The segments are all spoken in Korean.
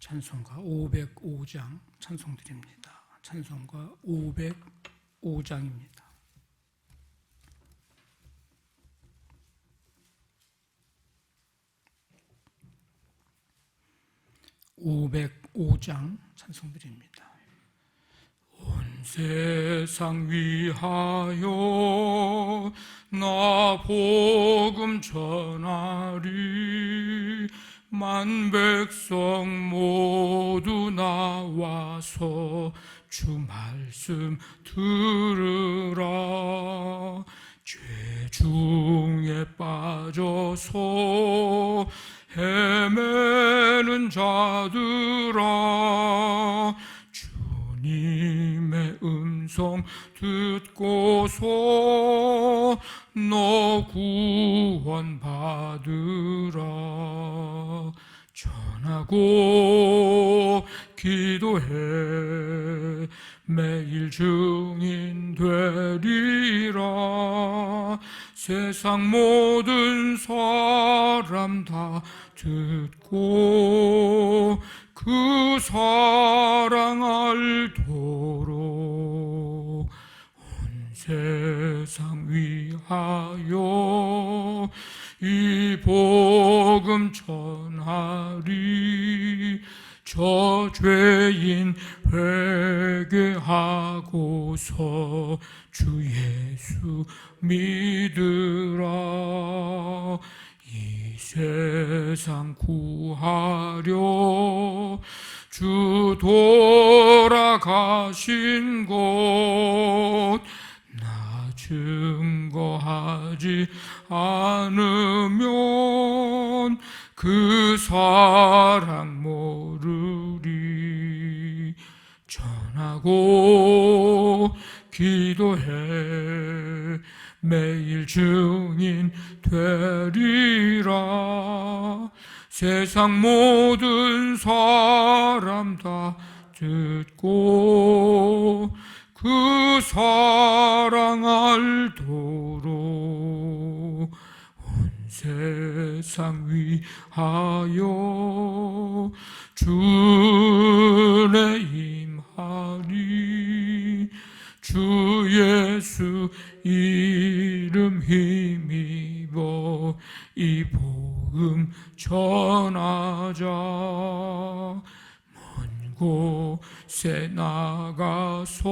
찬송가 505장 찬송드립니다. 찬송가 505장입니다. 505장 찬송드립니다. 온 세상 위하여 나 복음 전하리. 만 백성 모두 나와서 주 말씀 들으라. 죄 중에 빠져서 헤매는 자들아, 주님의 음성 듣고서 너 구원받으라. 전하고 기도해 매일 증인 되리라. 세상 모든 사람 다 듣고 그 사랑 알도록 온 세상 위하여 이 복음 전하리. 저 죄인 회개하고서 주 예수 믿으라. 이 세상 구하려 주 돌아가신 곳 나 증거하지 않으면 그 사랑 모르리. 전하고 기도해 매일 증인 되리라. 세상 모든 사람 다 듣고 그 사랑 알도록 온 세상 위하여 주내 임하리. 주 예수 이름 힘입어 이 복음 전하자. 먼 곳에 나가서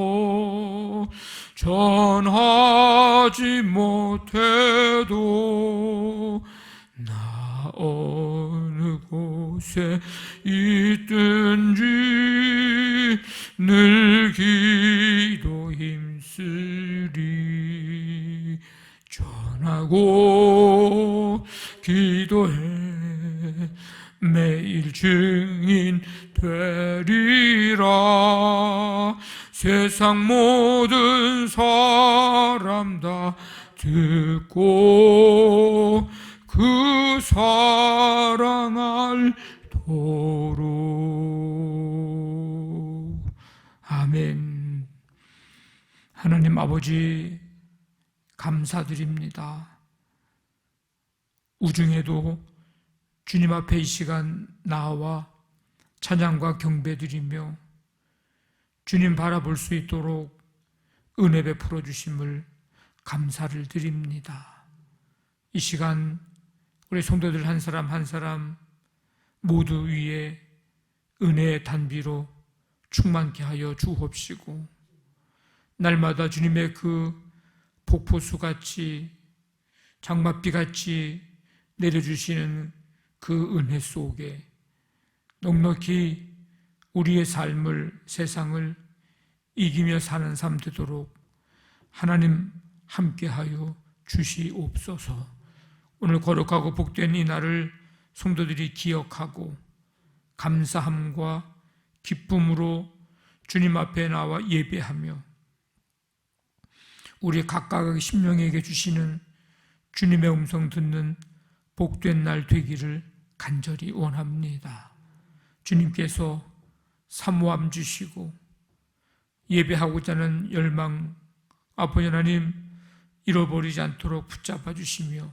전하지 못해도 나 어느 곳에 있든지 늘 기도 힘쓰리. 전하고 기도해 매일 증인 되리라. 세상 모든 사람 다 듣고 그 사랑 알도록. 아멘. 하나님 아버지 감사드립니다. 우중에도 주님 앞에 이 시간 나와 찬양과 경배드리며 주님 바라볼 수 있도록 은혜 베풀어 주심을 감사를 드립니다. 이 시간 우리 성도들 한 사람 한 사람 모두 위에 은혜의 단비로 충만케 하여 주옵시고, 날마다 주님의 그 폭포수같이 장맛비같이 내려주시는 그 은혜 속에 넉넉히 우리의 삶을, 세상을 이기며 사는 삶 되도록 하나님 함께하여 주시옵소서. 오늘 거룩하고 복된 이 날을 성도들이 기억하고 감사함과 기쁨으로 주님 앞에 나와 예배하며 우리 각각의 심령에게 주시는 주님의 음성 듣는 복된 날 되기를 간절히 원합니다. 주님께서 사모함 주시고 예배하고자 하는 열망, 아버지 하나님 잃어버리지 않도록 붙잡아 주시며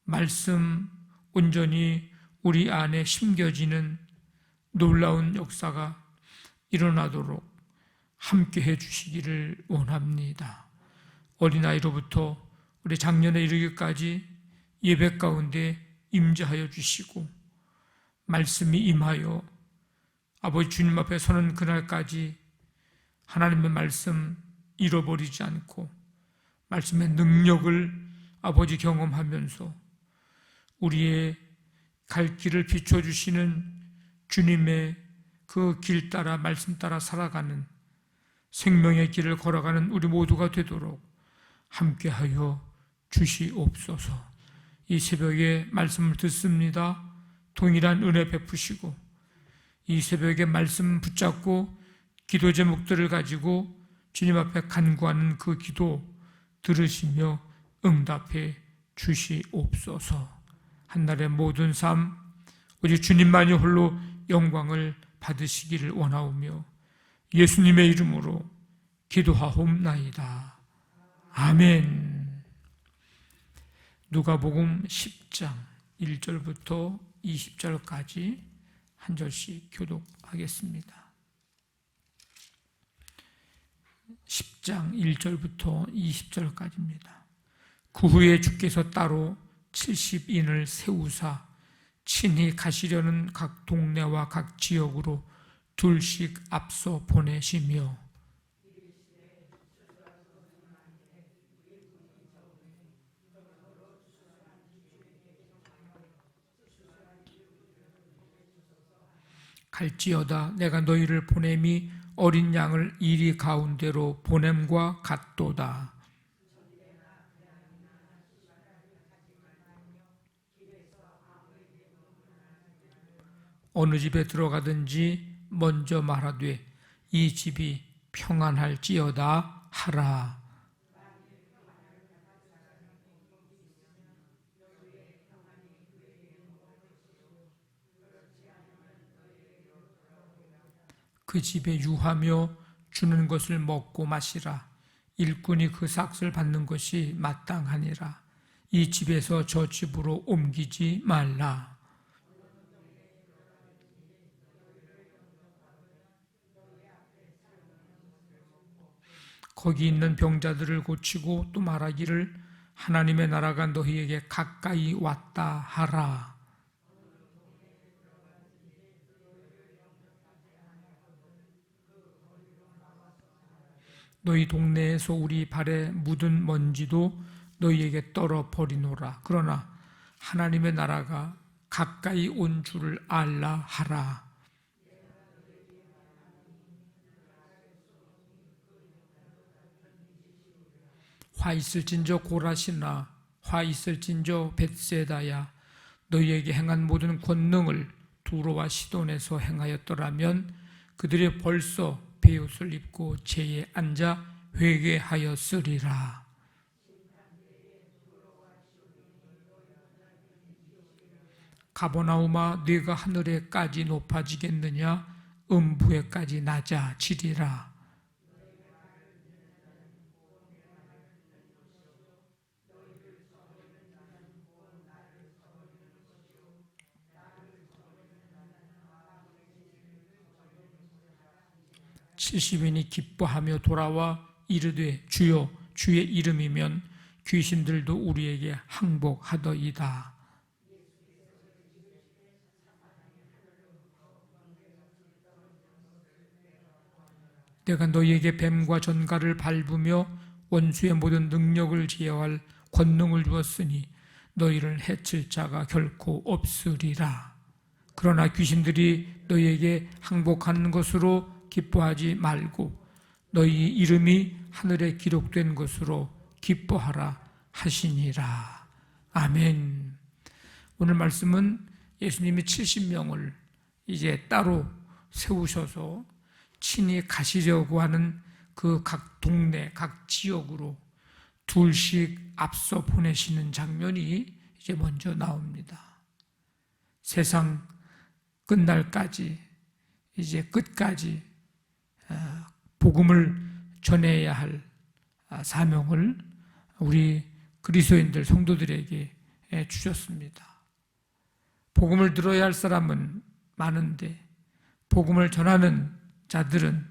말씀 온전히 우리 안에 심겨지는 놀라운 역사가 일어나도록 함께 해주시기를 원합니다. 어린아이로부터 우리 작년에 이르기까지 예배 가운데 임재하여 주시고 말씀이 임하여 아버지 주님 앞에 서는 그날까지 하나님의 말씀 잃어버리지 않고 말씀의 능력을 아버지 경험하면서 우리의 갈 길을 비춰주시는 주님의 그 길 따라 말씀 따라 살아가는 생명의 길을 걸어가는 우리 모두가 되도록 함께하여 주시옵소서. 이 새벽에 말씀을 듣습니다. 동일한 은혜 베푸시고 이 새벽에 말씀 붙잡고 기도 제목들을 가지고 주님 앞에 간구하는 그 기도 들으시며 응답해 주시옵소서. 한날의 모든 삶 오직 주님만이 홀로 영광을 받으시기를 원하오며 예수님의 이름으로 기도하옵나이다. 아멘. 누가복음 10장 1절부터 20절까지 한 절씩 교독하겠습니다. 10장 1절부터 20절까지입니다. 그 후에 주께서 따로 70인을 세우사 친히 가시려는 각 동네와 각 지역으로 둘씩 앞서 보내시며 갈지어다 내가 너희를 보냄이 어린 양을 이리 가운데로 보냄과 같도다. 어느 집에 들어가든지 먼저 말하되 이 집이 평안할지어다 하라. 그 집에 유하며 주는 것을 먹고 마시라. 일꾼이 그 삭을 받는 것이 마땅하니라. 이 집에서 저 집으로 옮기지 말라. 거기 있는 병자들을 고치고 또 말하기를 하나님의 나라가 너희에게 가까이 왔다 하라. 너희 동네에서 우리 발에 묻은 먼지도 너희에게 떨어버리노라. 그러나 하나님의 나라가 가까이 온 줄을 알라 하라. 화 있을진저 고라시나 화 있을진저 벳세다야 너희에게 행한 모든 권능을 두로와 시돈에서 행하였더라면 그들이 벌써 베옷을 입고 제에 앉아 회개하였으리라. 가버나움아 네가 하늘에까지 높아지겠느냐 음부에까지 낮아지리라. 칠십인이 기뻐하며 돌아와 이르되 주여 주의 이름이면 귀신들도 우리에게 항복하더이다. 내가 너희에게 뱀과 전갈을 밟으며 원수의 모든 능력을 제어할 권능을 주었으니 너희를 해칠 자가 결코 없으리라. 그러나 귀신들이 너희에게 항복하는 것으로 기뻐하지 말고 너희 이름이 하늘에 기록된 것으로 기뻐하라 하시니라. 아멘. 오늘 말씀은 예수님이 70명을 이제 따로 세우셔서 친히 가시려고 하는 그 각 동네, 각 지역으로 둘씩 앞서 보내시는 장면이 이제 먼저 나옵니다. 세상 끝날까지 이제 끝까지 복음을 전해야 할 사명을 우리 그리스도인들 성도들에게 주셨습니다. 복음을 들어야 할 사람은 많은데 복음을 전하는 자들은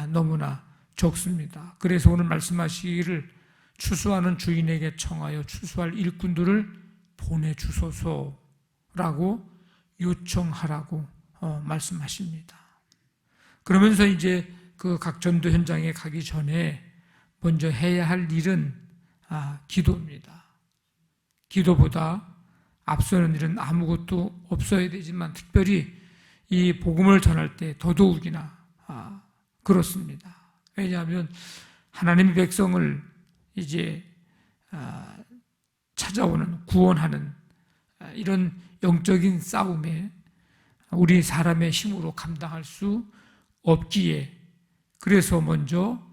너무나 적습니다. 그래서 오늘 말씀하시기를 추수하는 주인에게 청하여 추수할 일꾼들을 보내주소서라고 요청하라고 말씀하십니다. 그러면서 이제 그 각 전도 현장에 가기 전에 먼저 해야 할 일은 기도입니다. 기도보다 앞서는 일은 아무것도 없어야 되지만 특별히 이 복음을 전할 때 더더욱이나 그렇습니다. 왜냐하면 하나님의 백성을 이제 찾아오는, 구원하는 이런 영적인 싸움에 우리 사람의 힘으로 감당할 수 없기에 그래서 먼저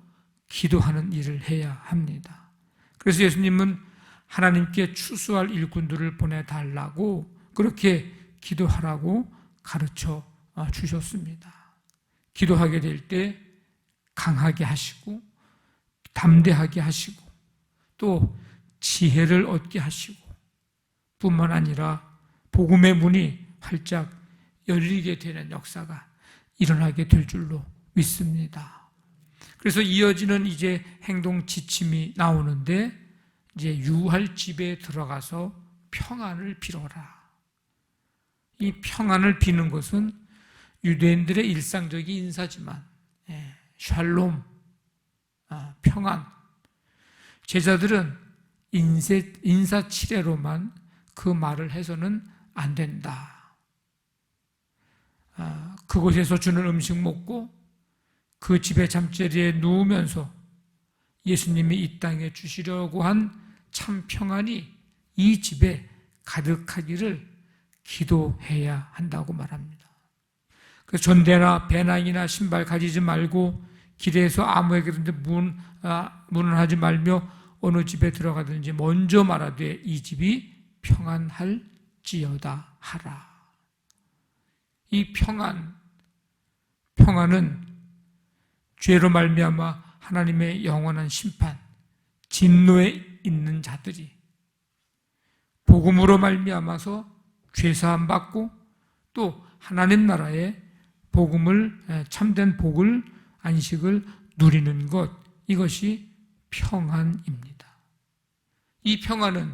기도하는 일을 해야 합니다. 그래서 예수님은 하나님께 추수할 일꾼들을 보내달라고 그렇게 기도하라고 가르쳐 주셨습니다. 기도하게 될 때 강하게 하시고 담대하게 하시고 또 지혜를 얻게 하시고 뿐만 아니라 복음의 문이 활짝 열리게 되는 역사가 일어나게 될 줄로 믿습니다. 그래서 이어지는 이제 행동 지침이 나오는데 이제 유할 집에 들어가서 평안을 빌어라. 이 평안을 비는 것은 유대인들의 일상적인 인사지만 샬롬, 평안. 제자들은 인사치레로만 그 말을 해서는 안 된다. 그곳에서 주는 음식 먹고 그 집의 잠자리에 누우면서 예수님이 이 땅에 주시려고 한 참 평안이 이 집에 가득하기를 기도해야 한다고 말합니다. 그래서 전대나 배낭이나 신발 가지지 말고 길에서 아무에게든지 문안하지 말며 어느 집에 들어가든지 먼저 말하되 이 집이 평안할지어다 하라. 이 평안은 죄로 말미암아 하나님의 영원한 심판, 진노에 있는 자들이 복음으로 말미암아서 죄사함 받고 또 하나님 나라의 복음을 참된 복을 안식을 누리는 것, 이것이 평안입니다. 이 평안은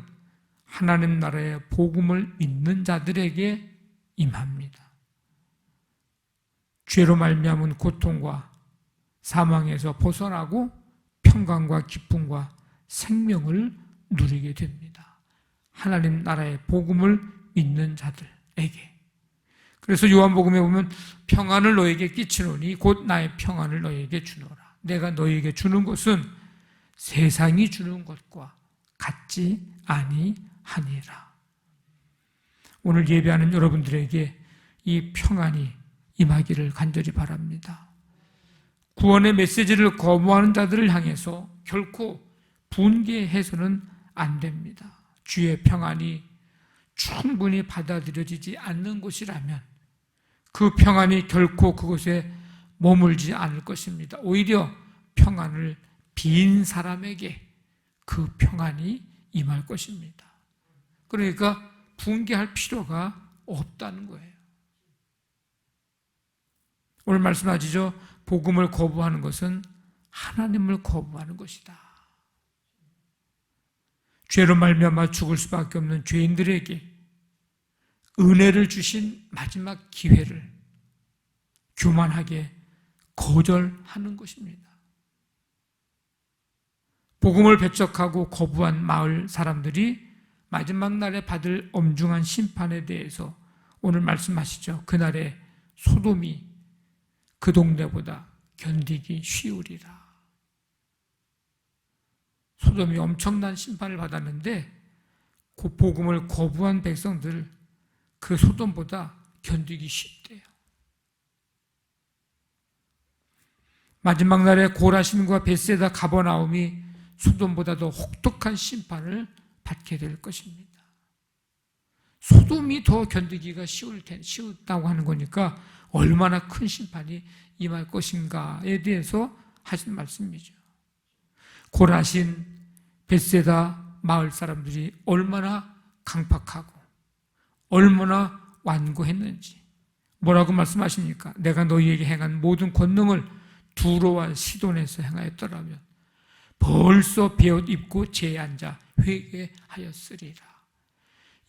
하나님 나라의 복음을 믿는 자들에게 임합니다. 죄로 말미암은 고통과 사망에서 벗어나고 평강과 기쁨과 생명을 누리게 됩니다. 하나님 나라의 복음을 믿는 자들에게. 그래서 요한복음에 보면 평안을 너에게 끼치노니 곧 나의 평안을 너에게 주노라. 내가 너에게 주는 것은 세상이 주는 것과 같지 아니하니라. 오늘 예배하는 여러분들에게 이 평안이 임하기를 간절히 바랍니다. 구원의 메시지를 거부하는 자들을 향해서 결코 분개해서는 안 됩니다. 주의 평안이 충분히 받아들여지지 않는 곳이라면 그 평안이 결코 그곳에 머물지 않을 것입니다. 오히려 평안을 빈 사람에게 그 평안이 임할 것입니다. 그러니까 분개할 필요가 없다는 거예요. 오늘 말씀하시죠. 복음을 거부하는 것은 하나님을 거부하는 것이다. 죄로 말미암아 죽을 수밖에 없는 죄인들에게 은혜를 주신 마지막 기회를 교만하게 거절하는 것입니다. 복음을 배척하고 거부한 마을 사람들이 마지막 날에 받을 엄중한 심판에 대해서 오늘 말씀하시죠. 그날에 소돔이 그 동네보다 견디기 쉬우리라. 소돔이 엄청난 심판을 받았는데 그 복음을 거부한 백성들 그 소돔보다 견디기 쉽대요. 마지막 날에 고라신과 벳세다 가버나움이 소돔보다 더 혹독한 심판을 받게 될 것입니다. 소돔이 더 견디기가 쉬웠다고 하는 거니까 얼마나 큰 심판이 임할 것인가에 대해서 하신 말씀이죠. 고라신, 벳세다 마을 사람들이 얼마나 강팍하고 얼마나 완고했는지, 뭐라고 말씀하십니까? 내가 너희에게 행한 모든 권능을 두로와 시돈에서 행하였더라면 벌써 베옷 입고 제에 앉아 회개하였으리라.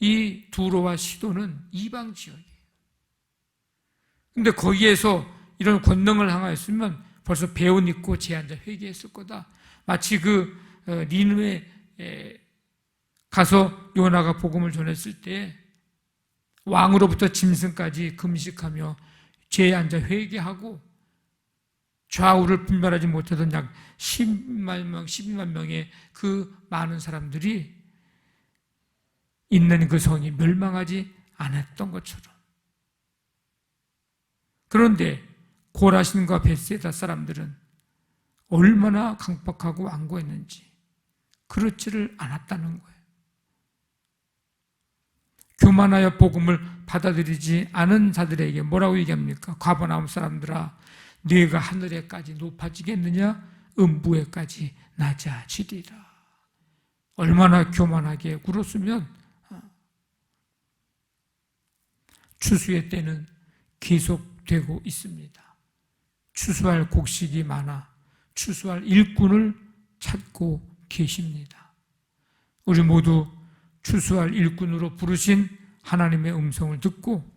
이 두로와 시돈은 이방 지역이에요. 근데 거기에서 이런 권능을 행하였으면 벌써 베옷 입고 제에 앉아 회개했을 거다. 마치 니느웨에 가서 요나가 복음을 전했을 때 왕으로부터 짐승까지 금식하며 죄에 앉아 회개하고 좌우를 분별하지 못하던 약 12만 명의 그 많은 사람들이 있는 그 성이 멸망하지 않았던 것처럼. 그런데 고라신과 벳세다 사람들은 얼마나 강박하고 완고했는지 그렇지를 않았다는 거예요. 교만하여 복음을 받아들이지 않은 자들에게 뭐라고 얘기합니까? 가버나움 사람들아, 네가 하늘에까지 높아지겠느냐? 음부에까지 낮아지리라. 얼마나 교만하게 굴었으면. 추수의 때는 계속되고 있습니다. 추수할 곡식이 많아 추수할 일꾼을 찾고 계십니다. 우리 모두 추수할 일꾼으로 부르신 하나님의 음성을 듣고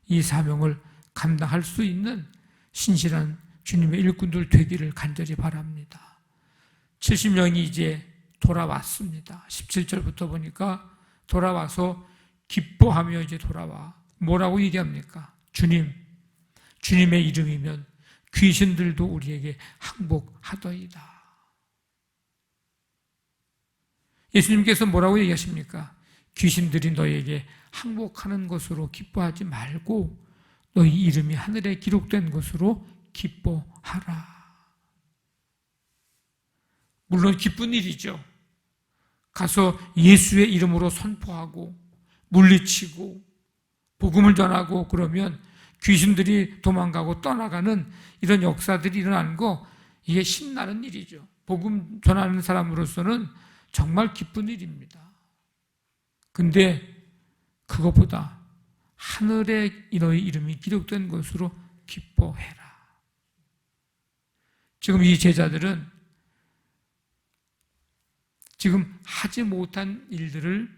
이 사명을 감당할 수 있는 신실한 주님의 일꾼들 되기를 간절히 바랍니다. 70명이 이제 돌아왔습니다. 17절부터 보니까 돌아와서 기뻐하며 이제 돌아와. 뭐라고 얘기합니까? 주님의 이름이면 귀신들도 우리에게 항복하더이다. 예수님께서 뭐라고 얘기하십니까? 귀신들이 너에게 항복하는 것으로 기뻐하지 말고 너희 이름이 하늘에 기록된 것으로 기뻐하라. 물론 기쁜 일이죠. 가서 예수의 이름으로 선포하고 물리치고 복음을 전하고 그러면 귀신들이 도망가고 떠나가는 이런 역사들이 일어나는 거, 이게 신나는 일이죠. 복음 전하는 사람으로서는 정말 기쁜 일입니다. 근데 그것보다 하늘에 너희 이름이 기록된 것으로 기뻐해라. 지금 이 제자들은 지금 하지 못할 일들을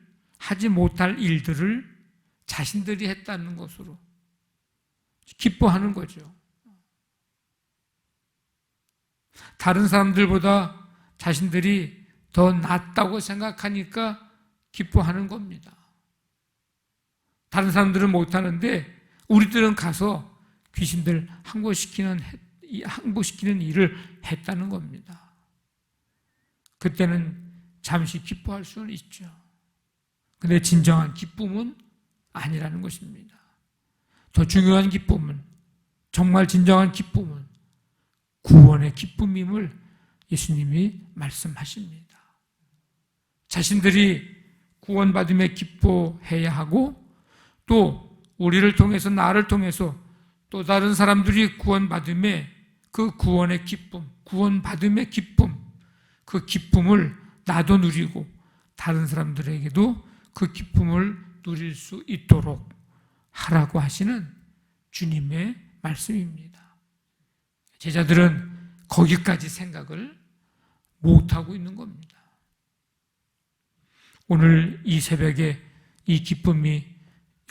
자신들이 했다는 것으로 기뻐하는 거죠. 다른 사람들보다 자신들이 더 낫다고 생각하니까 기뻐하는 겁니다. 다른 사람들은 못하는데 우리들은 가서 귀신들 항복시키는 일을 했다는 겁니다. 그때는 잠시 기뻐할 수는 있죠. 근데 진정한 기쁨은 아니라는 것입니다. 더 중요한 기쁨은, 정말 진정한 기쁨은 구원의 기쁨임을 예수님이 말씀하십니다. 자신들이 구원받음에 기뻐해야 하고 또 우리를 통해서, 나를 통해서 또 다른 사람들이 구원받음에 그 구원의 기쁨, 구원받음의 기쁨, 그 기쁨을 나도 누리고 다른 사람들에게도 그 기쁨을 누릴 수 있도록 하라고 하시는 주님의 말씀입니다. 제자들은 거기까지 생각을 못하고 있는 겁니다. 오늘 이 새벽에 이 기쁨이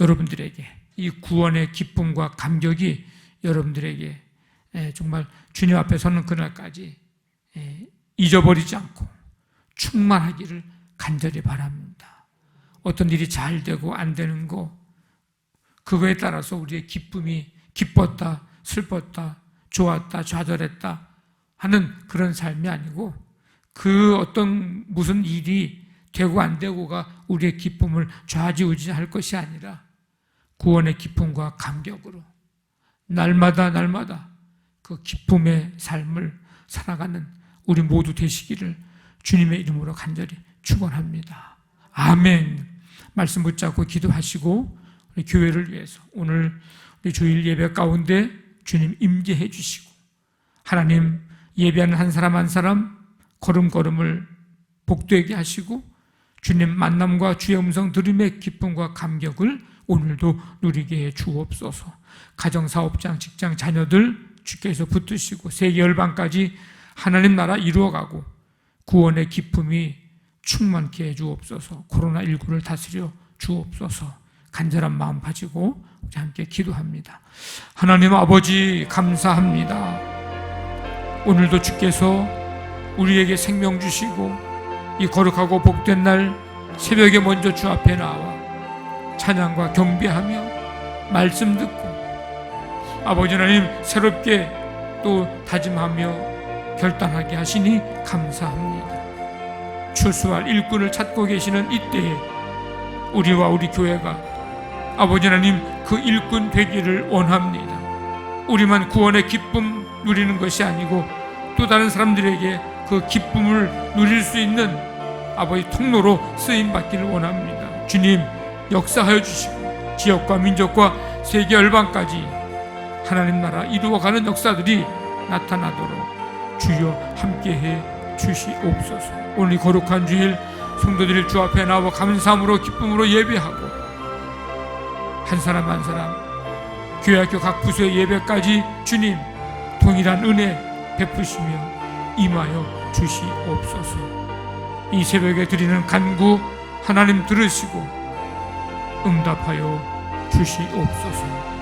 여러분들에게, 이 구원의 기쁨과 감격이 여러분들에게 정말 주님 앞에 서는 그날까지 잊어버리지 않고 충만하기를 간절히 바랍니다. 어떤 일이 잘 되고 안 되는 거, 그거에 따라서 우리의 기쁨이 기뻤다, 슬펐다, 좋았다, 좌절했다 하는 그런 삶이 아니고, 그 어떤 무슨 일이 되고 안 되고가 우리의 기쁨을 좌지우지할 것이 아니라 구원의 기쁨과 감격으로 날마다 그 기쁨의 삶을 살아가는 우리 모두 되시기를 주님의 이름으로 간절히 축원합니다. 아멘. 말씀 붙잡고 기도하시고 우리 교회를 위해서 오늘 우리 주일 예배 가운데 주님 임재해 주시고, 하나님 예배하는 한 사람 한 사람 걸음걸음을 복되게 하시고 주님 만남과 주의 음성 들음의 기쁨과 감격을 오늘도 누리게 해 주옵소서. 가정사업장, 직장, 자녀들 주께서 붙드시고 세계 열방까지 하나님 나라 이루어가고 구원의 기쁨이 충만케 해 주옵소서. 코로나19를 다스려 주옵소서. 간절한 마음 가지고 우리 함께 기도합니다. 하나님 아버지 감사합니다. 오늘도 주께서 우리에게 생명 주시고 이 거룩하고 복된 날 새벽에 먼저 주 앞에 나와 찬양과 경배하며 말씀 듣고 아버지 하나님 새롭게 또 다짐하며 결단하게 하시니 감사합니다. 추수할 일꾼을 찾고 계시는 이때에 우리와 우리 교회가 아버지 하나님 그 일꾼 되기를 원합니다. 우리만 구원의 기쁨 누리는 것이 아니고 또 다른 사람들에게 그 기쁨을 누릴 수 있는 아버지 통로로 쓰임받기를 원합니다. 주님 역사하여 주시고 지역과 민족과 세계 열방까지 하나님 나라 이루어가는 역사들이 나타나도록 주여 함께해 주시옵소서. 오늘 이 거룩한 주일 성도들이 주 앞에 나와 감사함으로 기쁨으로 예배하고 한 사람 한 사람 교회학교 각 부서의 예배까지 주님 동일한 은혜 베푸시며 임하여 주시옵소서. 이 새벽에 드리는 간구 하나님 들으시고 응답하여 주시옵소서.